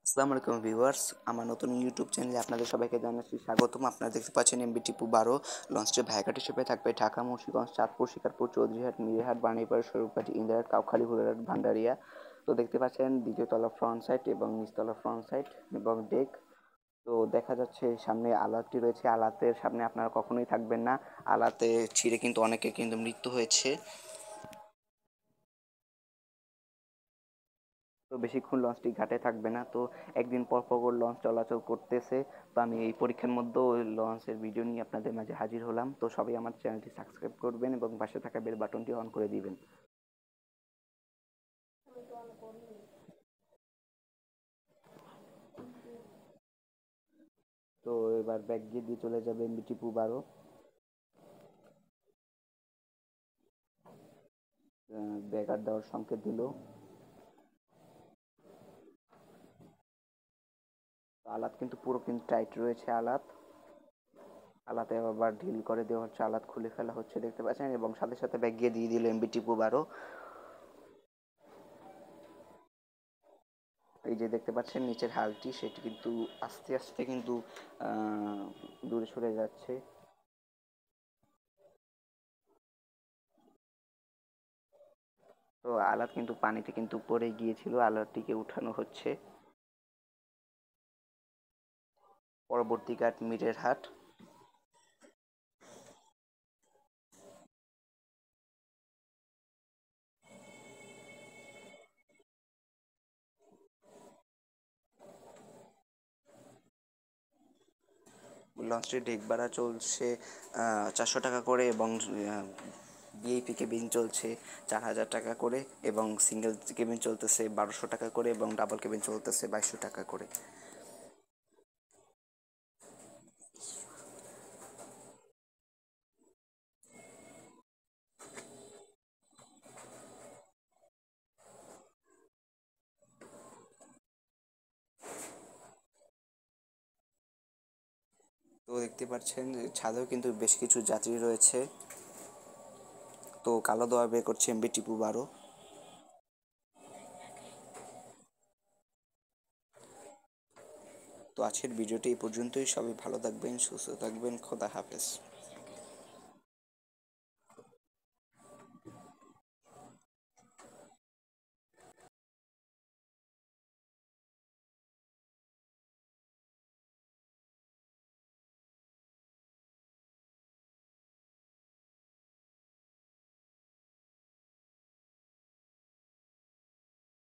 আসসালামু আলাইকুম ভিউয়ার্স, আমার নতুন ইউটিউব চ্যানেলে আপনাদের সবাইকে জানাচ্ছি স্বাগতম। আপনারা দেখতে পাচ্ছেন এমবি টিপু 12 লঞ্চটি ভাইঘাট হিসেবে থাকবে ঢাকা, মুন্সিগঞ্জ, চাঁদপুর, শিকারপুর, চৌধুরীহাট, মিরিহাট, বাণীপাড়া, স্বরূপবাটি, ইন্দিরহাট, কাউখালী, হুরারহাট, ভান্ডারিয়া। তো দেখতে পাচ্ছেন দ্বিতীয় তলা ফ্রন্ট সাইড এবং নিচতলা ফ্রন্ট সাইড এবং ডেক। তো দেখা যাচ্ছে সামনে আলাতটি রয়েছে, আলাতের সামনে আপনারা কখনোই থাকবেন না। আলাতে ছিঁড়ে কিন্তু অনেকের কিন্তু মৃত্যু হয়েছে। তো বেশিক্ষণ লঞ্চটি ঘাটে থাকবে না, তো একদিন পর পর করে লঞ্চ চলাচল করতেছে। তো আমি এই পরীক্ষার মধ্যেও ওই লঞ্চের ভিডিও নিয়ে আপনাদের মাঝে হাজির হলাম। তো সবাই আমার চ্যানেলটি সাবস্ক্রাইব করবেন এবং পাশে থাকা বেল বাটনটি অন করে দিবেন। তো এবার ব্যাক গিয়ে দিয়ে চলে যাবে মিটিপু 12। ব্যাগার দেওয়ার সংকেত দিল। আলাত কিন্তু পুরো কিন্তু টাইট রয়েছে। আলাত আলাতে আবার ঢিল করে দেওয়া হচ্ছে, আলাত খুলে ফেলা হচ্ছে দেখতে পাচ্ছেন, এবং সাথে সাথে ব্যাগ গিয়ে দিয়ে দিল এমবিটিপু 12। এই যে দেখতে পাচ্ছেন নিচের হালটি, সেটি কিন্তু আস্তে আস্তে কিন্তু দূরে সরে যাচ্ছে। তো আলাদ কিন্তু পানিতে কিন্তু পড়ে গিয়েছিল, আলাদটিকে উঠানো হচ্ছে। পরবর্তী ঘাট মিরের হাট। লঞ্চটির ডেক ভাড়া চলছে 400 টাকা করে, এবং ভিআইপি কেবিন চলছে 4000 টাকা করে, এবং সিঙ্গেল কেবিন চলতেছে 1200 টাকা করে, এবং ডাবল কেবিন চলতেছে 2200 টাকা করে। তো দেখতে পাচ্ছেন যে ছাদেও কিন্তু বেশ কিছু যাত্রী রয়েছে। তো কালো দোয়া বের করছে এমবি টিপু 12। তো আজকের ভিডিওটি এই পর্যন্তই। সবাই ভালো থাকবেন, সুস্থ থাকবেন, খোদা হাফেজ।